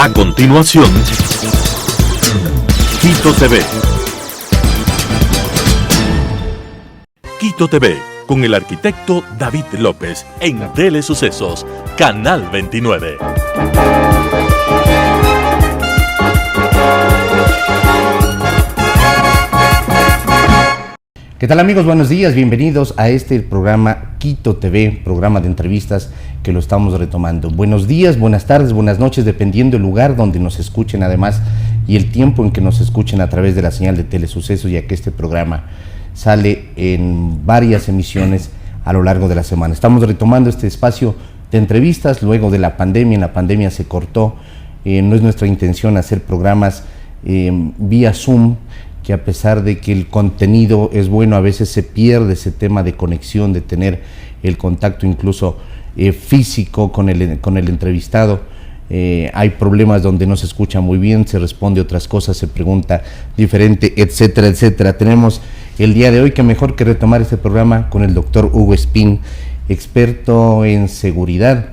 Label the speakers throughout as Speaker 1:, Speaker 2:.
Speaker 1: A continuación, Quito TV. Quito TV, con el arquitecto David López, en Telesucesos, Canal 29.
Speaker 2: ¿Qué tal, amigos? Buenos días, bienvenidos a este programa Quito TV, programa de entrevistas que lo estamos retomando. Buenos días, buenas tardes, buenas noches, dependiendo del lugar donde nos escuchen además y el tiempo en que nos escuchen a través de la señal de Telesucesos, ya que este programa sale en varias emisiones a lo largo de la semana. Estamos retomando este espacio de entrevistas luego de la pandemia. En la pandemia se cortó, no es nuestra intención hacer programas vía Zoom, que a pesar de que el contenido es bueno, a veces se pierde ese tema de conexión, de tener el contacto incluso físico con el entrevistado. Hay problemas donde no se escucha muy bien, se responde otras cosas, se pregunta diferente, etcétera, etcétera. Tenemos el día de hoy que mejor que retomar este programa con el doctor Hugo Espín, experto en seguridad,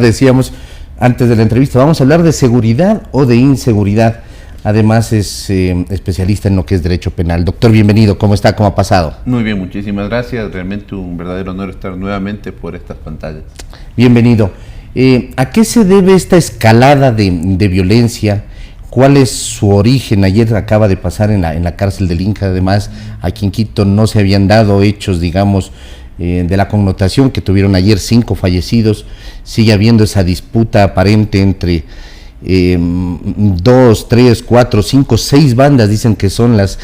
Speaker 2: decíamos antes de la entrevista. Vamos a hablar de seguridad o de inseguridad. Además es especialista en lo que es derecho penal. Doctor, bienvenido. ¿Cómo está? ¿Cómo ha pasado?
Speaker 3: Muy bien, muchísimas gracias. Realmente un verdadero honor estar nuevamente por estas pantallas.
Speaker 2: Bienvenido. ¿A qué se debe esta escalada de violencia? ¿Cuál es su origen? Ayer acaba de pasar en la cárcel del Inca. Además, aquí en Quito no se habían dado hechos, digamos, de la connotación que tuvieron ayer 5 fallecidos. Sigue habiendo esa disputa aparente entre 2, 3, 4, 5, 6 bandas, dicen que son las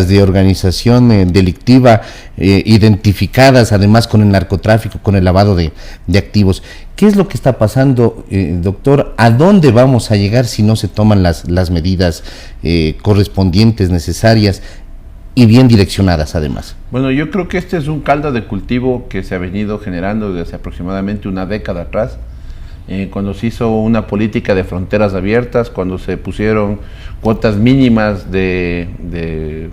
Speaker 2: de organización delictiva, identificadas además con el narcotráfico, con el lavado de activos. ¿Qué es lo que está pasando, doctor? ¿A dónde vamos a llegar si no se toman las medidas correspondientes, necesarias y bien direccionadas además?
Speaker 3: Bueno, yo creo que este es un caldo de cultivo que se ha venido generando desde aproximadamente una década atrás. Cuando se hizo una política de fronteras abiertas, cuando se pusieron cuotas mínimas de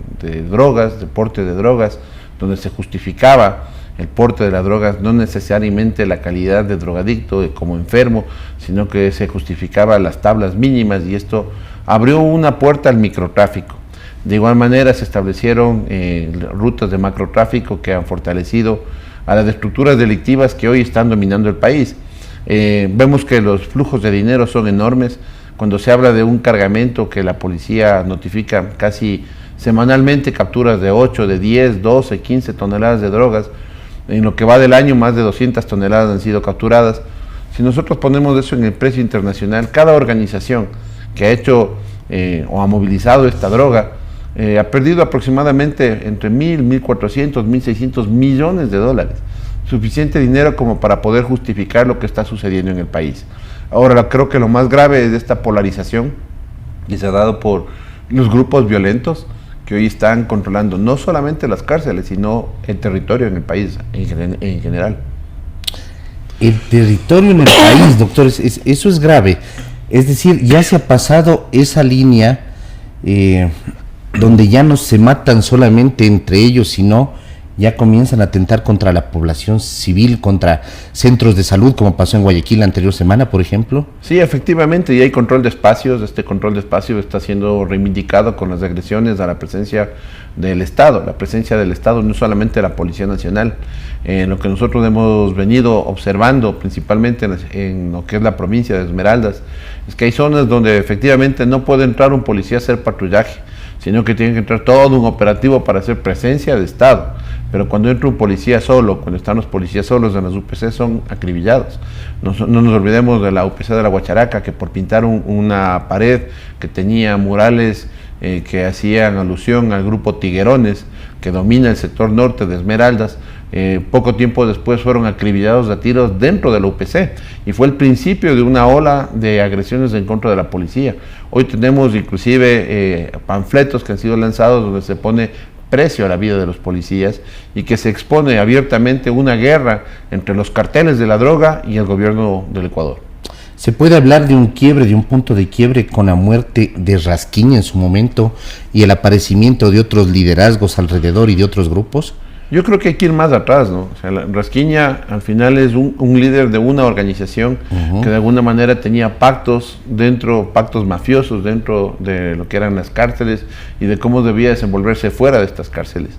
Speaker 3: drogas, de porte de drogas, donde se justificaba el porte de las drogas, no necesariamente la calidad de drogadicto como enfermo, sino que se justificaba las tablas mínimas, y esto abrió una puerta al microtráfico. De igual manera se establecieron rutas de macrotráfico que han fortalecido a las estructuras delictivas que hoy están dominando el país. Vemos que los flujos de dinero son enormes. Cuando se habla de un cargamento que la policía notifica casi semanalmente, capturas de 8, de 10, 12, 15 toneladas de drogas, en lo que va del año más de 200 toneladas han sido capturadas. Si nosotros ponemos eso en el precio internacional, cada organización que ha hecho o ha movilizado esta droga ha perdido aproximadamente entre 1.000, 1.400, 1.600 millones de dólares. Suficiente dinero como para poder justificar lo que está sucediendo en el país. Ahora, creo que lo más grave es esta polarización que se ha dado por los grupos violentos que hoy están controlando no solamente las cárceles, sino el territorio en el país en general.
Speaker 2: El territorio en el país, doctor, eso es grave. Es decir, ya se ha pasado esa línea donde ya no se matan solamente entre ellos, sino ya comienzan a atentar contra la población civil, contra centros de salud, como pasó en Guayaquil la anterior semana, por ejemplo.
Speaker 3: Sí, efectivamente, y hay control de espacios. Este control de espacios está siendo reivindicado con las agresiones a la presencia del Estado. La presencia del Estado, no solamente la Policía Nacional. Lo que nosotros hemos venido observando, principalmente en lo que es la provincia de Esmeraldas, es que hay zonas donde efectivamente no puede entrar un policía a hacer patrullaje, sino que tiene que entrar todo un operativo para hacer presencia de Estado. Pero cuando entra un policía solo, cuando están los policías solos en las UPC, son acribillados. No nos olvidemos de la UPC de la Guacharaca, que por pintar una pared que tenía murales que hacían alusión al grupo Tiguerones, que domina el sector norte de Esmeraldas, poco tiempo después fueron acribillados a tiros dentro de la UPC, y fue el principio de una ola de agresiones en contra de la policía. Hoy tenemos inclusive panfletos que han sido lanzados donde se pone precio a la vida de los policías y que se expone abiertamente una guerra entre los carteles de la droga y el gobierno del Ecuador.
Speaker 2: ¿Se puede hablar de un quiebre, de un punto de quiebre con la muerte de Rasquiña en su momento y el aparecimiento de otros liderazgos alrededor y de otros grupos?
Speaker 3: Yo creo que hay que ir más atrás, ¿no? O sea, Rasquiña al final es un líder de una organización que de alguna manera tenía pactos mafiosos dentro de lo que eran las cárceles y de cómo debía desenvolverse fuera de estas cárceles.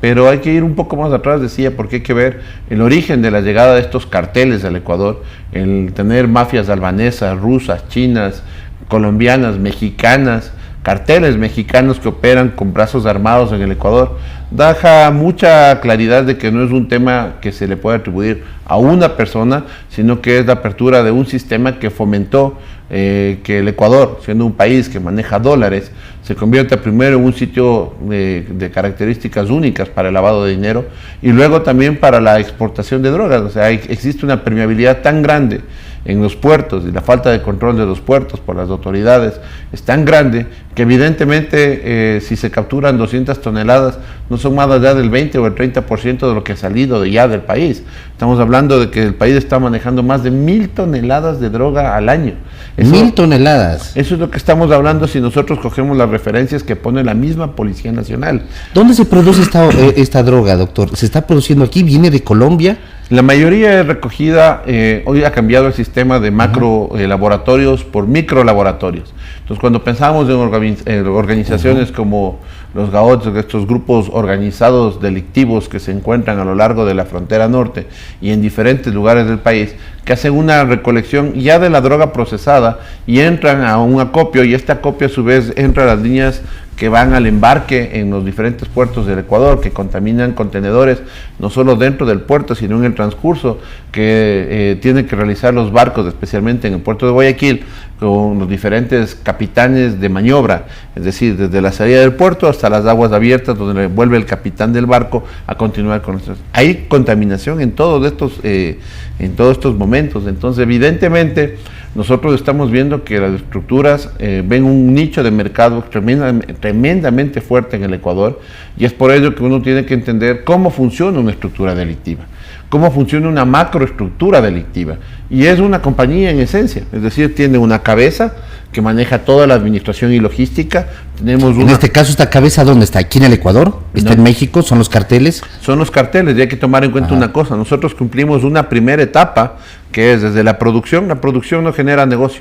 Speaker 3: Pero hay que ir un poco más atrás, decía, porque hay que ver el origen de la llegada de estos carteles al Ecuador, el tener mafias albanesas, rusas, chinas, colombianas, mexicanas, carteles mexicanos que operan con brazos armados en el Ecuador, deja mucha claridad de que no es un tema que se le puede atribuir a una persona, sino que es la apertura de un sistema que fomentó que el Ecuador, siendo un país que maneja dólares, se convierta primero en un sitio de características únicas para el lavado de dinero y luego también para la exportación de drogas. O sea, existe una permeabilidad tan grande en los puertos y la falta de control de los puertos por las autoridades es tan grande que evidentemente si se capturan 200 toneladas no son más allá del 20 o el 30% de lo que ha salido del país. Estamos hablando de que el país está manejando más de 1000 toneladas de droga al año.
Speaker 2: 1000 toneladas.
Speaker 3: Eso es lo que estamos hablando si nosotros cogemos las referencias que pone la misma Policía Nacional.
Speaker 2: ¿Dónde se produce esta droga, doctor? ¿Se está produciendo aquí? ¿Viene de Colombia?
Speaker 3: La mayoría es recogida, hoy ha cambiado el sistema de macro laboratorios por micro laboratorios. Entonces, cuando pensamos en organizaciones como los GAOTs, estos grupos organizados delictivos que se encuentran a lo largo de la frontera norte y en diferentes lugares del país, que hacen una recolección ya de la droga procesada y entran a un acopio, y este acopio a su vez entra a las líneas que van al embarque en los diferentes puertos del Ecuador, que contaminan contenedores no solo dentro del puerto, sino en el transcurso que tienen que realizar los barcos, especialmente en el puerto de Guayaquil, con los diferentes capitanes de maniobra, es decir, desde la salida del puerto hasta las aguas abiertas, donde vuelve el capitán del barco a continuar con nosotros. Hay contaminación en todos estos momentos. Entonces, evidentemente, nosotros estamos viendo que las estructuras ven un nicho de mercado tremendamente fuerte en el Ecuador, y es por ello que uno tiene que entender cómo funciona una estructura delictiva, cómo funciona una macroestructura delictiva, y es una compañía en esencia, es decir, tiene una cabeza que maneja toda la administración y logística. En
Speaker 2: este caso, ¿esta cabeza dónde está? ¿Aquí en el Ecuador? ¿Está en México? ¿Son los carteles?
Speaker 3: Son los carteles, y hay que tomar en cuenta una cosa: nosotros cumplimos una primera etapa, que es desde la producción. La producción no genera negocio.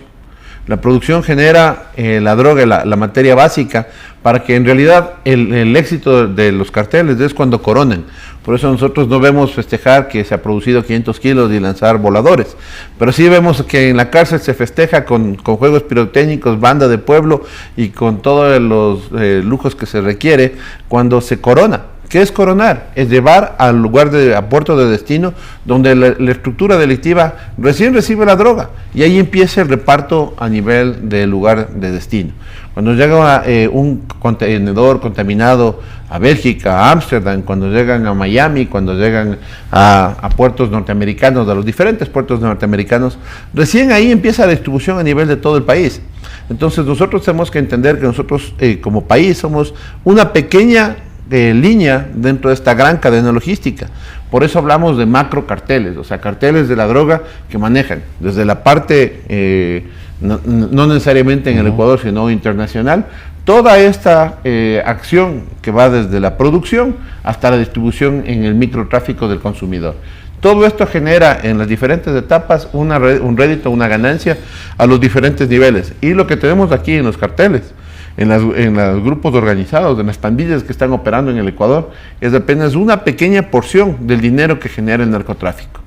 Speaker 3: La producción genera la droga, la materia básica, para que en realidad el éxito de los carteles es cuando coronan. Por eso nosotros no vemos festejar que se ha producido 500 kilos y lanzar voladores, pero sí vemos que en la cárcel se festeja con juegos pirotécnicos, banda de pueblo y con todos los lujos que se requiere cuando se corona. ¿Qué es coronar? Es llevar al lugar a puerto de destino, donde la estructura delictiva recién recibe la droga, y ahí empieza el reparto a nivel del lugar de destino. Cuando llega un contenedor contaminado a Bélgica, a Ámsterdam, cuando llegan a Miami, cuando llegan a puertos norteamericanos, a los diferentes puertos norteamericanos, recién ahí empieza la distribución a nivel de todo el país. Entonces nosotros tenemos que entender que nosotros como país somos una pequeña línea dentro de esta gran cadena logística. Por eso hablamos de macro carteles, o sea, carteles de la droga que manejan desde la parte, no necesariamente en el Ecuador, sino internacional, toda esta acción que va desde la producción hasta la distribución en el microtráfico del consumidor. Todo esto genera en las diferentes etapas un rédito, una ganancia a los diferentes niveles. Y lo que tenemos aquí en los carteles, en los grupos organizados, en las pandillas que están operando en el Ecuador, es apenas una pequeña porción del dinero que genera el narcotráfico.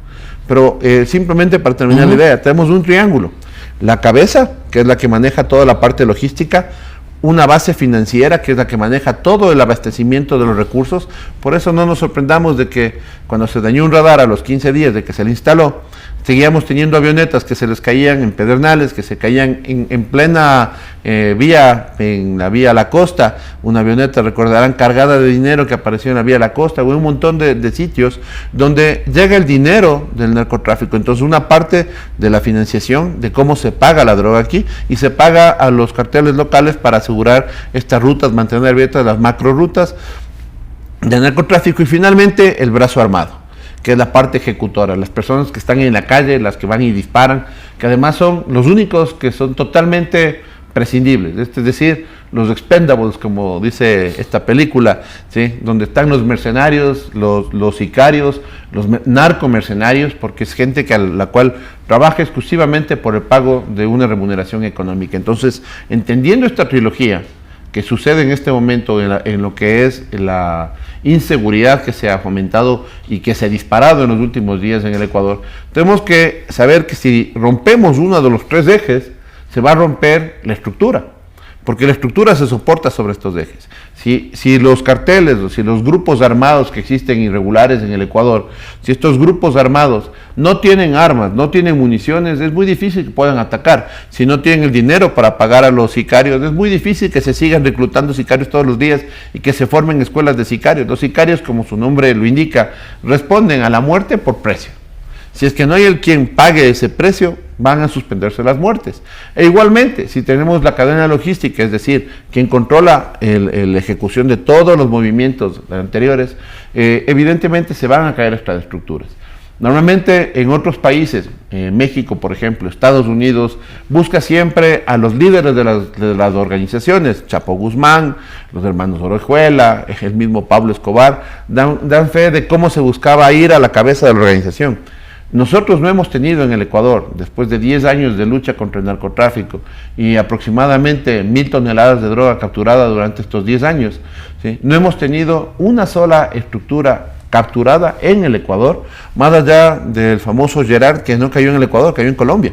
Speaker 3: Pero simplemente para terminar la idea, tenemos un triángulo: la cabeza, que es la que maneja toda la parte logística; una base financiera, que es la que maneja todo el abastecimiento de los recursos. Por eso no nos sorprendamos de que cuando se dañó un radar a los 15 días de que se le instaló, seguíamos teniendo avionetas que se les caían en pedernales, que se caían en plena vía, en la vía a la costa. Una avioneta, recordarán, cargada de dinero que apareció en la vía a la costa, o un montón de sitios donde llega el dinero del narcotráfico. Entonces, una parte de la financiación, de cómo se paga la droga aquí, y se paga a los carteles locales para asegurar estas rutas, mantener abiertas las macro rutas del narcotráfico. Y finalmente, el brazo armado, que es la parte ejecutora, las personas que están en la calle, las que van y disparan, que además son los únicos que son totalmente prescindibles, es decir, los expendables, como dice esta película, ¿sí? Donde están los mercenarios, los sicarios, los narcomercenarios, porque es gente la cual trabaja exclusivamente por el pago de una remuneración económica. Entonces, entendiendo esta trilogía que sucede en este momento en lo que es la inseguridad que se ha fomentado y que se ha disparado en los últimos días en el Ecuador, tenemos que saber que si rompemos uno de los 3 ejes, se va a romper la estructura, porque la estructura se soporta sobre estos ejes. Si los carteles o si los grupos armados que existen irregulares en el Ecuador, si estos grupos armados no tienen armas, no tienen municiones, es muy difícil que puedan atacar. Si no tienen el dinero para pagar a los sicarios, es muy difícil que se sigan reclutando sicarios todos los días y que se formen escuelas de sicarios. Los sicarios, como su nombre lo indica, responden a la muerte por precio. Si es que no hay el quien pague ese precio, van a suspenderse las muertes. E igualmente, si tenemos la cadena logística, es decir, quien controla la ejecución de todos los movimientos anteriores, evidentemente se van a caer estas estructuras. Normalmente en otros países, México por ejemplo, Estados Unidos, busca siempre a los líderes de las organizaciones, Chapo Guzmán, los hermanos Orejuela, el mismo Pablo Escobar, dan fe de cómo se buscaba ir a la cabeza de la organización. Nosotros no hemos tenido en el Ecuador, después de 10 años de lucha contra el narcotráfico y aproximadamente 1.000 toneladas de droga capturada durante estos 10 años, ¿sí? No hemos tenido una sola estructura capturada en el Ecuador, más allá del famoso Gerard, que no cayó en el Ecuador, cayó en Colombia.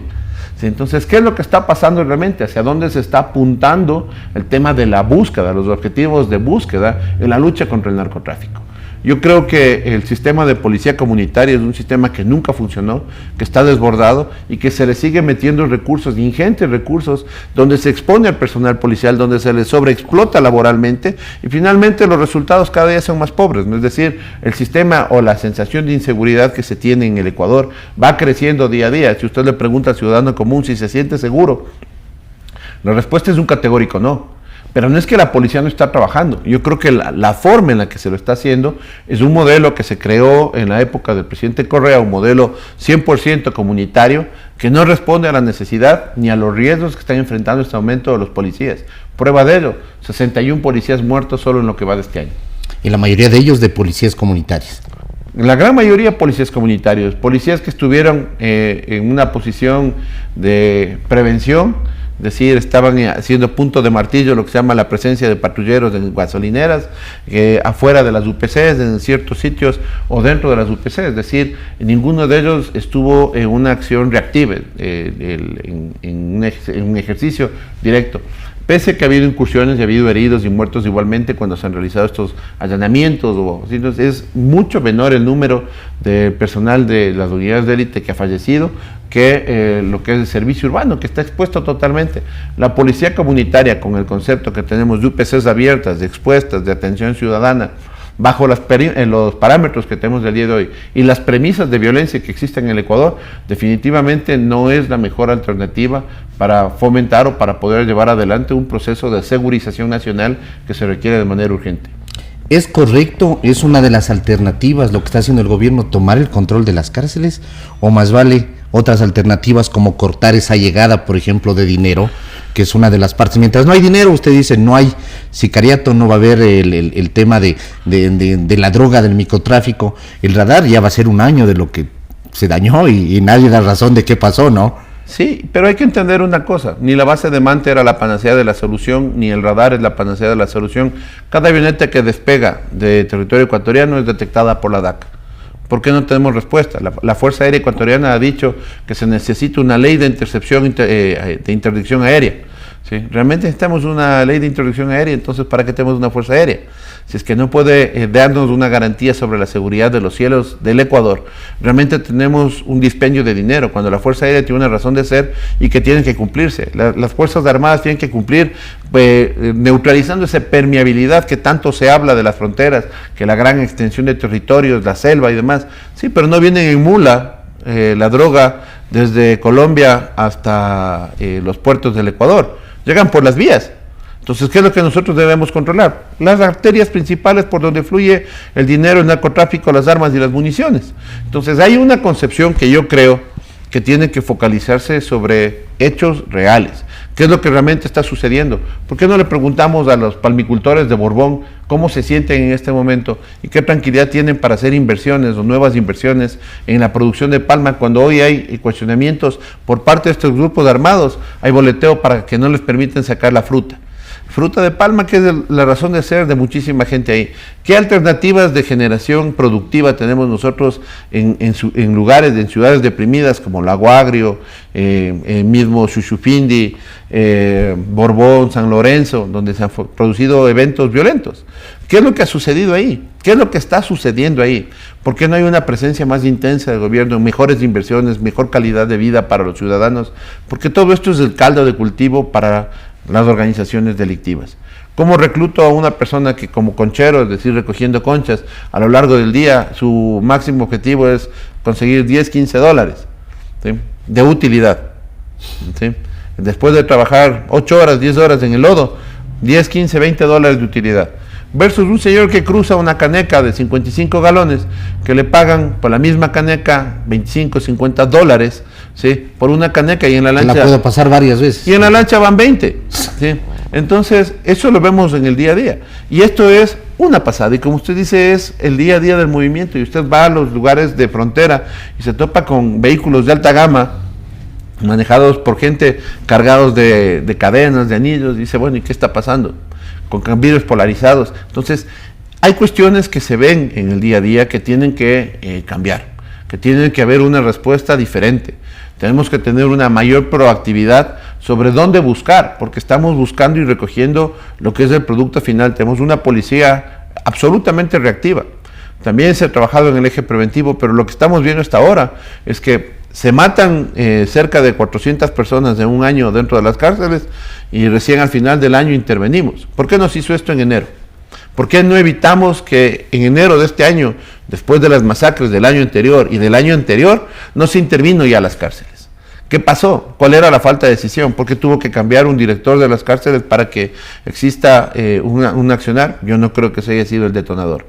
Speaker 3: ¿Sí? Entonces, ¿qué es lo que está pasando realmente? ¿Hacia dónde se está apuntando el tema de la búsqueda, los objetivos de búsqueda en la lucha contra el narcotráfico? Yo creo que el sistema de policía comunitaria es un sistema que nunca funcionó, que está desbordado y que se le sigue metiendo recursos, ingentes recursos, donde se expone al personal policial, donde se le sobreexplota laboralmente y finalmente los resultados cada día son más pobres, ¿no? Es decir, el sistema o la sensación de inseguridad que se tiene en el Ecuador va creciendo día a día. Si usted le pregunta al ciudadano común si se siente seguro, la respuesta es un categórico no. Pero no es que la policía no está trabajando. Yo creo que la forma en la que se lo está haciendo es un modelo que se creó en la época del presidente Correa, un modelo 100% comunitario que no responde a la necesidad ni a los riesgos que están enfrentando en este momento los policías. Prueba de ello, 61 policías muertos solo en lo que va de este año.
Speaker 2: Y la mayoría de ellos de policías comunitarias.
Speaker 3: La gran mayoría policías comunitarios, policías que estuvieron en una posición de prevención, es decir, estaban haciendo punto de martillo lo que se llama la presencia de patrulleros en gasolineras, afuera de las UPCs, en ciertos sitios o dentro de las UPCs, es decir, ninguno de ellos estuvo en una acción reactiva, en un ejercicio directo. Pese a que ha habido incursiones y ha habido heridos y muertos igualmente cuando se han realizado estos allanamientos, es mucho menor el número de personal de las unidades de élite que ha fallecido que lo que es el servicio urbano, que está expuesto totalmente. La policía comunitaria, con el concepto que tenemos de UPCs abiertas, de expuestas, de atención ciudadana, bajo los parámetros que tenemos del día de hoy y las premisas de violencia que existen en el Ecuador, definitivamente no es la mejor alternativa para fomentar o para poder llevar adelante un proceso de segurización nacional que se requiere de manera urgente.
Speaker 2: ¿Es correcto, es una de las alternativas lo que está haciendo el gobierno, tomar el control de las cárceles? ¿O más vale otras alternativas como cortar esa llegada, por ejemplo, de dinero, que es una de las partes? Mientras no hay dinero, usted dice, no hay sicariato, no va a haber el tema de la droga, del microtráfico. El radar ya va a ser un año de lo que se dañó y nadie da razón de qué pasó, ¿no?
Speaker 3: Sí, pero hay que entender una cosa, ni la base de manta era la panacea de la solución, ni el radar es la panacea de la solución. Cada avioneta que despega de territorio ecuatoriano es detectada por la DACA. ¿Por qué no tenemos respuesta? La Fuerza Aérea Ecuatoriana ha dicho que se necesita una ley de intercepción, de interdicción aérea. ¿Sí? Realmente necesitamos una ley de interdicción aérea, entonces ¿para qué tenemos una Fuerza Aérea? Si es que no puede darnos una garantía sobre la seguridad de los cielos del Ecuador, realmente tenemos un dispendio de dinero, cuando la Fuerza Aérea tiene una razón de ser y que tienen que cumplirse. Las Fuerzas Armadas tienen que cumplir neutralizando esa permeabilidad que tanto se habla de las fronteras, que la gran extensión de territorios, la selva y demás. Sí, pero no vienen en mula la droga desde Colombia hasta los puertos del Ecuador. Llegan por las vías. Entonces, ¿qué es lo que nosotros debemos controlar? Las arterias principales por donde fluye el dinero, el narcotráfico, las armas y las municiones. Entonces, hay una concepción que yo creo que tiene que focalizarse sobre hechos reales, ¿Qué es lo que realmente está sucediendo? ¿Por qué no le preguntamos a los palmicultores de Borbón cómo se sienten en este momento y qué tranquilidad tienen para hacer inversiones o nuevas inversiones en la producción de palma cuando hoy hay cuestionamientos por parte de estos grupos armados? Hay boleteo para que no les permiten sacar la fruta de palma, que es la razón de ser de muchísima gente ahí. ¿Qué alternativas de generación productiva tenemos nosotros en lugares, en ciudades deprimidas como Lago Agrio, mismo Xuxupindi, Borbón, San Lorenzo, donde se han producido eventos violentos? ¿Qué es lo que ha sucedido ahí? ¿Qué es lo que está sucediendo ahí? ¿Por qué no hay una presencia más intensa del gobierno, mejores inversiones, mejor calidad de vida para los ciudadanos? Porque todo esto es el caldo de cultivo para las organizaciones delictivas. ¿Cómo recluto a una persona que como conchero, es decir, recogiendo conchas, a lo largo del día su máximo objetivo es conseguir 10, 15 dólares, ¿sí?, de utilidad, ¿sí? Después de trabajar 8 horas, 10 horas en el lodo, 10, 15, 20 dólares de utilidad? Versus un señor que cruza una caneca de 55 galones, que le pagan por la misma caneca 25, 50 dólares, ¿sí?, por una caneca, y en la lancha...
Speaker 2: La puedo pasar varias veces.
Speaker 3: Y en la lancha van 20, ¿sí? Entonces, eso lo vemos en el día a día. Y esto es una pasada, y como usted dice, es el día a día del movimiento, y usted va a los lugares de frontera y se topa con vehículos de alta gama, manejados por gente cargados de cadenas, de anillos, y dice, bueno, ¿y qué está pasando? Con vidrios polarizados. Entonces, hay cuestiones que se ven en el día a día que tienen que cambiar, que tiene que haber una respuesta diferente. Tenemos que tener una mayor proactividad sobre dónde buscar, porque estamos buscando y recogiendo lo que es el producto final. Tenemos una policía absolutamente reactiva. También se ha trabajado en el eje preventivo, pero lo que estamos viendo hasta ahora es que se matan cerca de 400 personas en un año dentro de las cárceles, y recién al final del año intervenimos. ¿Por qué no se hizo esto en enero? ¿Por qué no evitamos que en enero de este año, después de las masacres del año anterior y del año anterior, no se intervino ya a las cárceles? ¿Qué pasó? ¿Cuál era la falta de decisión? ¿Por qué tuvo que cambiar un director de las cárceles para que exista un accionar? Yo no creo que ese haya sido el detonador.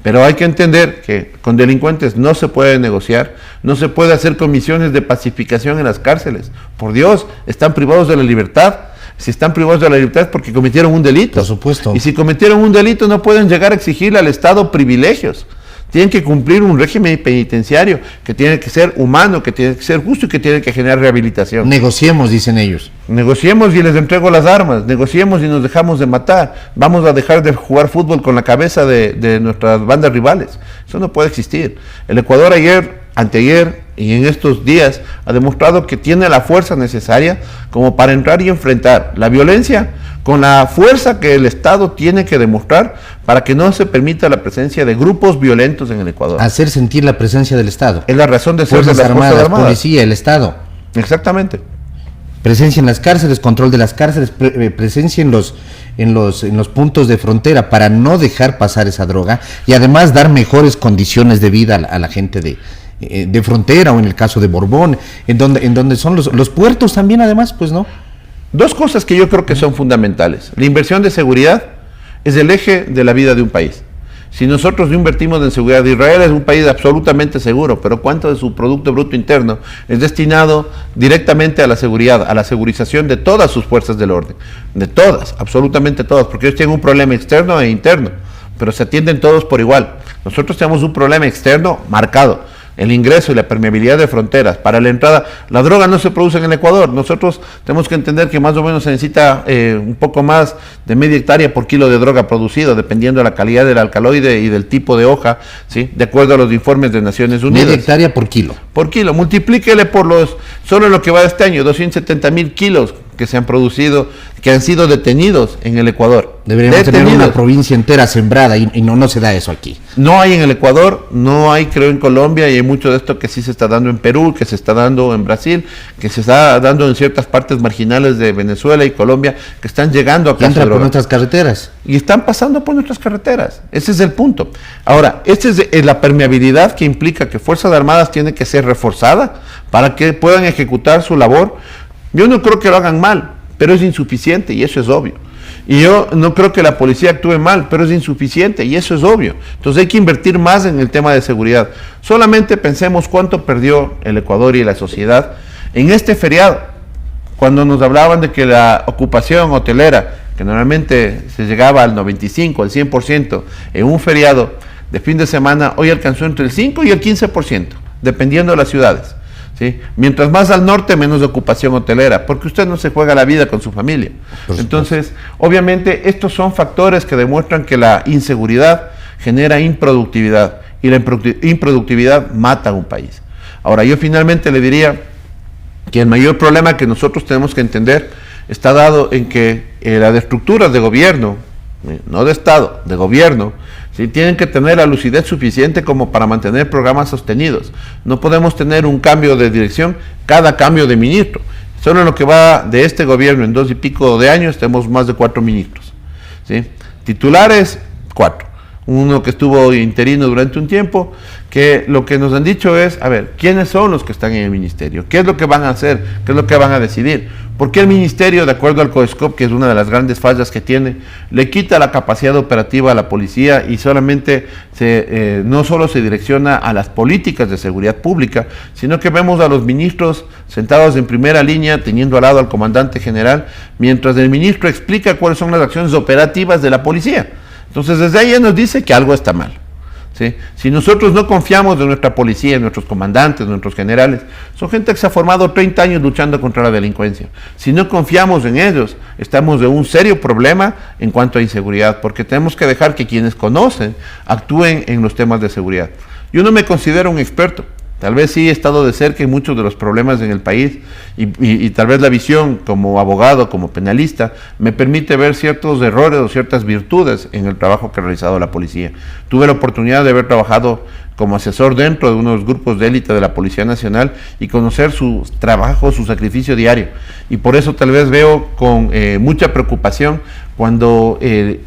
Speaker 3: Pero hay que entender que con delincuentes no se puede negociar, no se puede hacer comisiones de pacificación en las cárceles. Por Dios, están privados de la libertad. Si están privados de la libertad es porque cometieron un delito.
Speaker 2: Por supuesto.
Speaker 3: Y si cometieron un delito no pueden llegar a exigirle al Estado privilegios. Tienen que cumplir un régimen penitenciario que tiene que ser humano, que tiene que ser justo y que tiene que generar rehabilitación.
Speaker 2: Negociemos, dicen ellos.
Speaker 3: Negociemos y les entrego las armas, negociemos y nos dejamos de matar. Vamos a dejar de jugar fútbol con la cabeza de nuestras bandas rivales. Eso no puede existir. El Ecuador ayer, anteayer y en estos días ha demostrado que tiene la fuerza necesaria como para entrar y enfrentar la violencia con la fuerza que el Estado tiene que demostrar para que no se permita la presencia de grupos violentos en el Ecuador.
Speaker 2: Hacer sentir la presencia del Estado.
Speaker 3: Es la razón de ser de
Speaker 2: Fuerzas
Speaker 3: las Fuerzas
Speaker 2: Armadas,
Speaker 3: Armadas.
Speaker 2: policía, el Estado.
Speaker 3: Exactamente.
Speaker 2: Presencia en las cárceles, control de las cárceles, presencia en los puntos de frontera para no dejar pasar esa droga y además dar mejores condiciones de vida a la gente de frontera, o en el caso de Borbón, en donde son los puertos también, además, pues, ¿no?
Speaker 3: Dos cosas que yo creo que son fundamentales. La inversión de seguridad es el eje de la vida de un país. Si nosotros no invertimos en seguridad, Israel es un país absolutamente seguro, pero ¿cuánto de su Producto Bruto Interno es destinado directamente a la seguridad, a la segurización de todas sus fuerzas del orden? De todas, absolutamente todas, porque ellos tienen un problema externo e interno, pero se atienden todos por igual. Nosotros tenemos un problema externo marcado. El ingreso y la permeabilidad de fronteras para la entrada. La droga no se produce en el Ecuador. Nosotros tenemos que entender que más o menos se necesita un poco más de media hectárea por kilo de droga producido, dependiendo de la calidad del alcaloide y del tipo de hoja, ¿sí?, de acuerdo a los informes de Naciones Unidas.
Speaker 2: Media hectárea por kilo.
Speaker 3: Por kilo. Multiplíquele por solo en lo que va de este año, 270,000 kilos que se han producido, que han sido detenidos en el Ecuador.
Speaker 2: Deberíamos tener una provincia entera sembrada y no se da eso aquí.
Speaker 3: No hay en el Ecuador, no hay, creo, en Colombia, y hay mucho de esto que sí se está dando en Perú, que se está dando en Brasil, que se está dando en ciertas partes marginales de Venezuela y Colombia, que están llegando acá.
Speaker 2: Entra por nuestras carreteras.
Speaker 3: Y están pasando por nuestras carreteras. Ese es el punto. Ahora, esta es la permeabilidad que implica que Fuerzas Armadas tiene que ser reforzada para que puedan ejecutar su labor. Yo no creo que lo hagan mal, pero es insuficiente y eso es obvio. Y yo no creo que la policía actúe mal, pero es insuficiente y eso es obvio. Entonces hay que invertir más en el tema de seguridad. Solamente pensemos cuánto perdió el Ecuador y la sociedad en este feriado. cuando nos hablaban de que la ocupación hotelera, que normalmente se llegaba al 95, al 100% en un feriado de fin de semana, hoy alcanzó entre el 5 y el 15%, dependiendo de las ciudades. ¿Sí? Mientras más al norte, menos ocupación hotelera, porque usted no se juega la vida con su familia. Entonces, obviamente, estos son factores que demuestran que la inseguridad genera improductividad, y la improductividad mata a un país. Ahora, yo finalmente le diría que el mayor problema que nosotros tenemos que entender está dado en que las estructuras de gobierno, no de Estado, de gobierno, ¿sí?, tienen que tener la lucidez suficiente como para mantener programas sostenidos. No podemos tener un cambio de dirección cada cambio de ministro. Solo en lo que va de este gobierno, en 2 y pico de años, tenemos más de 4 ministros. ¿Sí? Titulares, 4. Uno que estuvo interino durante un tiempo, que lo que nos han dicho es, a ver, ¿quiénes son los que están en el ministerio? ¿Qué es lo que van a hacer? ¿Qué es lo que van a decidir? ¿Por qué el ministerio, de acuerdo al COESCOP, que es una de las grandes fallas que tiene, le quita la capacidad operativa a la policía y solamente no solo se direcciona a las políticas de seguridad pública, sino que vemos a los ministros sentados en primera línea, teniendo al lado al comandante general, mientras el ministro explica cuáles son las acciones operativas de la policía? Entonces, desde ahí ya nos dice que algo está mal. ¿Sí? Si nosotros no confiamos en nuestra policía, en nuestros comandantes, en nuestros generales, son gente que se ha formado 30 años luchando contra la delincuencia. Si no confiamos en ellos, estamos en un serio problema en cuanto a inseguridad, porque tenemos que dejar que quienes conocen actúen en los temas de seguridad. Yo no me considero un experto. Tal vez sí he estado de cerca en muchos de los problemas en el país y tal vez la visión como abogado, como penalista, me permite ver ciertos errores o ciertas virtudes en el trabajo que ha realizado la policía. Tuve la oportunidad de haber trabajado como asesor dentro de unos grupos de élite de la Policía Nacional y conocer su trabajo, su sacrificio diario. Y por eso tal vez veo con mucha preocupación cuando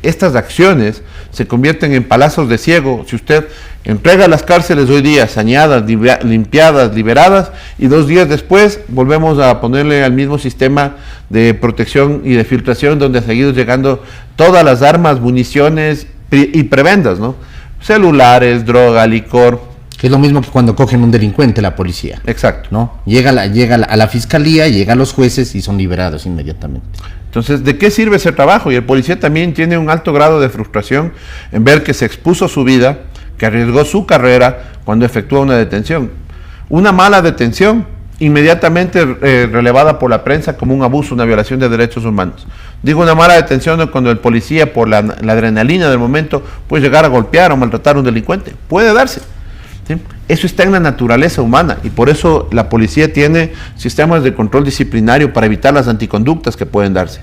Speaker 3: estas acciones se convierten en palazos de ciego. Si usted entrega las cárceles hoy día saneadas, limpiadas, liberadas, y 2 días después volvemos a ponerle al mismo sistema de protección y de filtración donde ha seguido llegando todas las armas, municiones y prebendas, ¿no? Celulares, droga, licor.
Speaker 2: Que es lo mismo que cuando cogen un delincuente la policía.
Speaker 3: Exacto.
Speaker 2: ¿No? Llega a la fiscalía, llega a los jueces y son liberados inmediatamente.
Speaker 3: Entonces, ¿de qué sirve ese trabajo? Y el policía también tiene un alto grado de frustración en ver que se expuso su vida, que arriesgó su carrera cuando efectúa una detención. Una mala detención, inmediatamente relevada por la prensa como un abuso, una violación de derechos humanos. Digo una mala detención cuando el policía, por la adrenalina del momento, puede llegar a golpear o maltratar a un delincuente. Puede darse. ¿Sí? Eso está en la naturaleza humana y por eso la policía tiene sistemas de control disciplinario para evitar las anticonductas que pueden darse.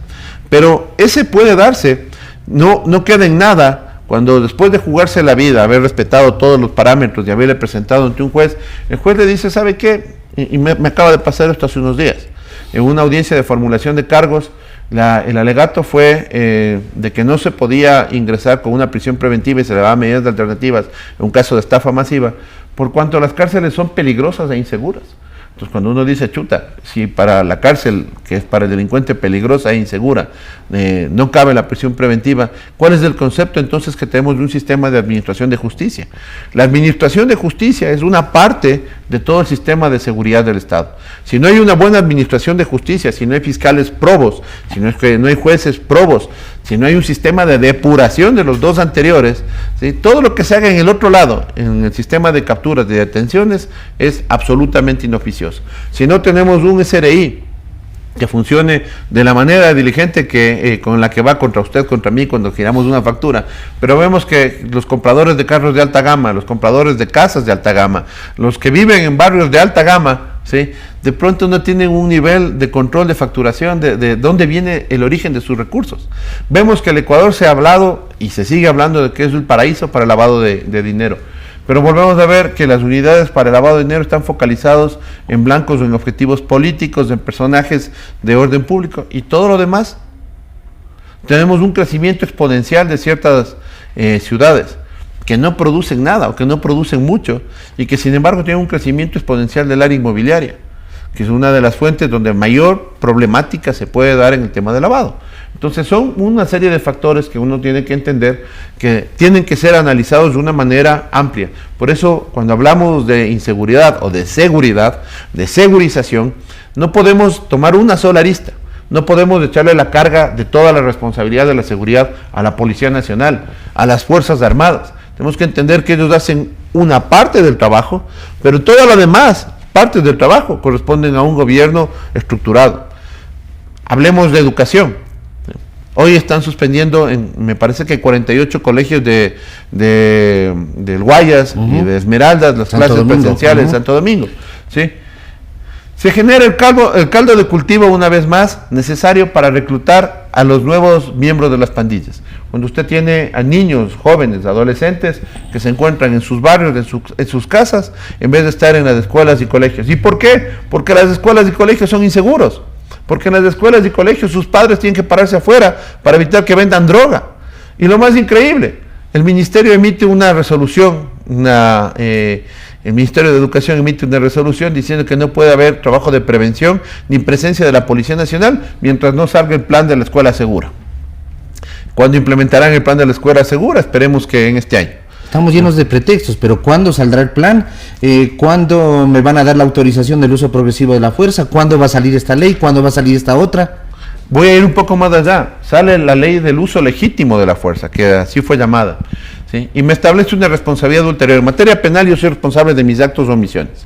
Speaker 3: Pero ese puede darse, no queda en nada cuando después de jugarse la vida, haber respetado todos los parámetros y haberle presentado ante un juez, el juez le dice, ¿sabe qué? Y me acaba de pasar esto hace unos días. En una audiencia de formulación de cargos, el alegato fue de que no se podía ingresar con una prisión preventiva y se le daban medidas alternativas en un caso de estafa masiva, por cuanto las cárceles son peligrosas e inseguras. Entonces, cuando uno dice, chuta, si para la cárcel, que es para el delincuente peligrosa e insegura, no cabe la prisión preventiva, ¿cuál es el concepto entonces que tenemos de un sistema de administración de justicia? La administración de justicia es una parte de todo el sistema de seguridad del Estado. Si no hay una buena administración de justicia, si no hay fiscales probos, si no hay jueces probos, si no hay un sistema de depuración de los dos anteriores, ¿sí?, todo lo que se haga en el otro lado, en el sistema de capturas, de detenciones, es absolutamente inoficioso. Si no tenemos un SRI que funcione de la manera diligente con la que va contra usted, contra mí, cuando giramos una factura, pero vemos que los compradores de carros de alta gama, los compradores de casas de alta gama, los que viven en barrios de alta gama, ¿sí?, de pronto no tienen un nivel de control de facturación de dónde viene el origen de sus recursos. Vemos que el Ecuador se ha hablado y se sigue hablando de que es el paraíso para el lavado de dinero. Pero volvemos a ver que las unidades para el lavado de dinero están focalizados en blancos o en objetivos políticos, en personajes de orden público y todo lo demás. Tenemos un crecimiento exponencial de ciertas ciudades que no producen nada o que no producen mucho y que sin embargo tienen un crecimiento exponencial del área inmobiliaria. que es una de las fuentes donde mayor problemática se puede dar en el tema del lavado. Entonces son una serie de factores que uno tiene que entender que tienen que ser analizados de una manera amplia. Por eso cuando hablamos de inseguridad o de seguridad, de segurización, no podemos tomar una sola arista. No podemos echarle la carga de toda la responsabilidad de la seguridad a la Policía Nacional, a las Fuerzas Armadas. Tenemos que entender que ellos hacen una parte del trabajo, pero todas las demás partes del trabajo corresponden a un gobierno estructurado. Hablemos de educación. Hoy están suspendiendo, me parece que 48 colegios del Guayas y de Esmeraldas, las clases presenciales en Santo Domingo. ¿Sí? Se genera el caldo de cultivo, una vez más, necesario para reclutar a los nuevos miembros de las pandillas. Cuando usted tiene a niños, jóvenes, adolescentes, que se encuentran en sus barrios, en sus casas, en vez de estar en las escuelas y colegios. ¿Y por qué? Porque las escuelas y colegios son inseguros. Porque en las escuelas y colegios sus padres tienen que pararse afuera para evitar que vendan droga. Y lo más increíble, el Ministerio emite una resolución, el Ministerio de Educación emite una resolución diciendo que no puede haber trabajo de prevención ni presencia de la Policía Nacional mientras no salga el plan de la escuela segura. ¿Cuándo implementarán el plan de la escuela segura? Esperemos que en este año.
Speaker 2: Estamos llenos de pretextos, pero ¿cuándo saldrá el plan? ¿Cuándo me van a dar la autorización del uso progresivo de la fuerza? ¿Cuándo va a salir esta ley? ¿Cuándo va a salir esta otra?
Speaker 3: Voy a ir un poco más allá. Sale la ley del uso legítimo de la fuerza, que así fue llamada, ¿sí? Y me establece una responsabilidad ulterior. En materia penal yo soy responsable de mis actos o omisiones.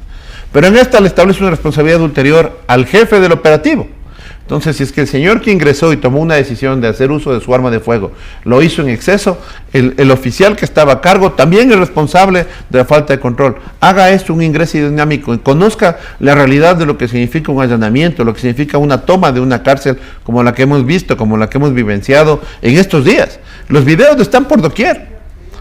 Speaker 3: Pero en esta le establece una responsabilidad ulterior al jefe del operativo. Entonces, si es que el señor que ingresó y tomó una decisión de hacer uso de su arma de fuego lo hizo en exceso, el oficial que estaba a cargo también es responsable de la falta de control. Haga esto un ingreso dinámico y conozca la realidad de lo que significa un allanamiento, lo que significa una toma de una cárcel como la que hemos visto, como la que hemos vivenciado en estos días. Los videos están por doquier.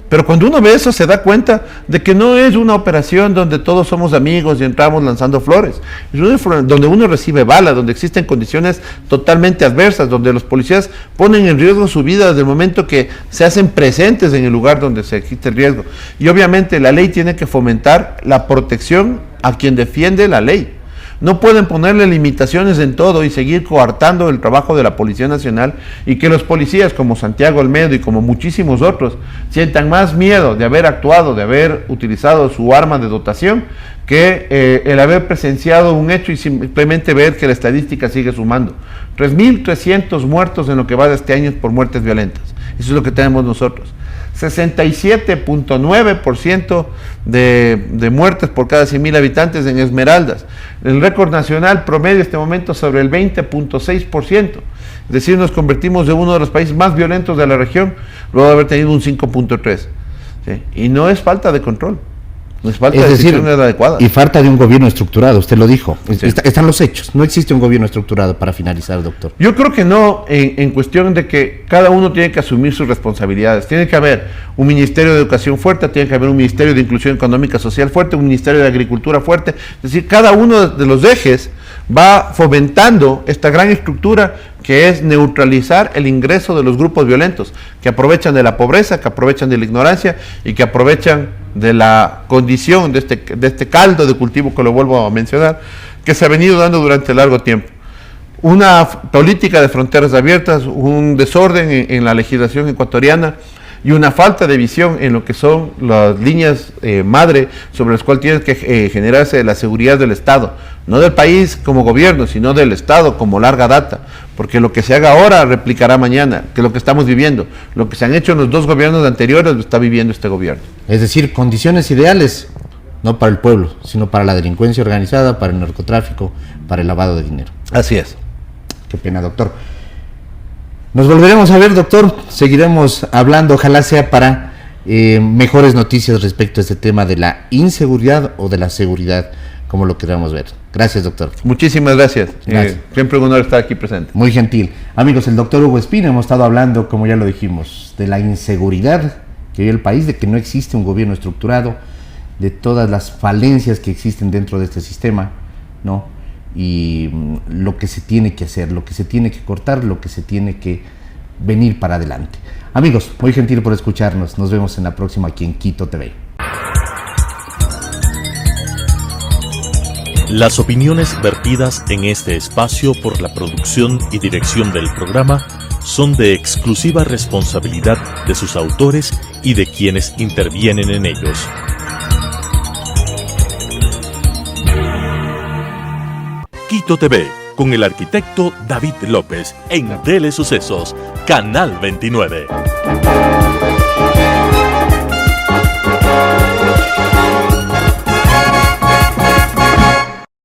Speaker 3: Pero cuando uno ve eso se da cuenta de que no es una operación donde todos somos amigos y entramos lanzando flores. Es donde uno recibe balas, donde existen condiciones totalmente adversas, donde los policías ponen en riesgo su vida desde el momento que se hacen presentes en el lugar donde se existe el riesgo. Y obviamente la ley tiene que fomentar la protección a quien defiende la ley. No pueden ponerle limitaciones en todo y seguir coartando el trabajo de la Policía Nacional y que los policías como Santiago Olmedo y como muchísimos otros sientan más miedo de haber actuado, de haber utilizado su arma de dotación que el haber presenciado un hecho y simplemente ver que la estadística sigue sumando. 3.300 muertos en lo que va de este año por muertes violentas. Eso es lo que tenemos nosotros. 67.9% de muertes por cada 100.000 habitantes en Esmeraldas. El récord nacional promedio en este momento sobre el 20.6%. Es decir, nos convertimos en uno de los países más violentos de la región, luego de haber tenido un 5.3%. ¿Sí? Y no es falta de control. Nos falta decisiones adecuadas.
Speaker 2: Y falta de un gobierno estructurado, usted lo dijo. Sí. Están los hechos. No existe un gobierno estructurado, para finalizar, doctor.
Speaker 3: Yo creo que no, en cuestión de que cada uno tiene que asumir sus responsabilidades. Tiene que haber un Ministerio de Educación fuerte, tiene que haber un Ministerio de Inclusión Económica Social fuerte, un Ministerio de Agricultura fuerte. Es decir, cada uno de los ejes va fomentando esta gran estructura que es neutralizar el ingreso de los grupos violentos, que aprovechan de la pobreza, que aprovechan de la ignorancia y que aprovechan de la condición de este caldo de cultivo que lo vuelvo a mencionar, que se ha venido dando durante largo tiempo. Una política de fronteras abiertas, un desorden en la legislación ecuatoriana y una falta de visión en lo que son las líneas madre sobre las cuales tiene que generarse la seguridad del Estado, no del país como gobierno, sino del Estado como larga data, porque lo que se haga ahora replicará mañana, que es lo que estamos viviendo, lo que se han hecho en los dos gobiernos anteriores lo está viviendo este gobierno.
Speaker 2: Es decir, condiciones ideales, no para el pueblo, sino para la delincuencia organizada, para el narcotráfico, para el lavado de dinero.
Speaker 3: Así es.
Speaker 2: Qué pena, doctor. Nos volveremos a ver, doctor, seguiremos hablando, ojalá sea para mejores noticias respecto a este tema de la inseguridad o de la seguridad, como lo queramos ver. Gracias, doctor.
Speaker 3: Muchísimas gracias. Siempre un honor estar aquí presente.
Speaker 2: Muy gentil. Amigos, el doctor Hugo Espina, hemos estado hablando, como ya lo dijimos, de la inseguridad que vive el país, de que no existe un gobierno estructurado, de todas las falencias que existen dentro de este sistema, ¿no? Y lo que se tiene que hacer, lo que se tiene que cortar, lo que se tiene que venir para adelante. Amigos, muy gentil por escucharnos. Nos vemos en la próxima aquí en Quito TV.
Speaker 1: Las opiniones vertidas en este espacio por la producción y dirección del programa son de exclusiva responsabilidad de sus autores y de quienes intervienen en ellos. Quito TV, con el arquitecto David López, en Telesucesos, Canal 29.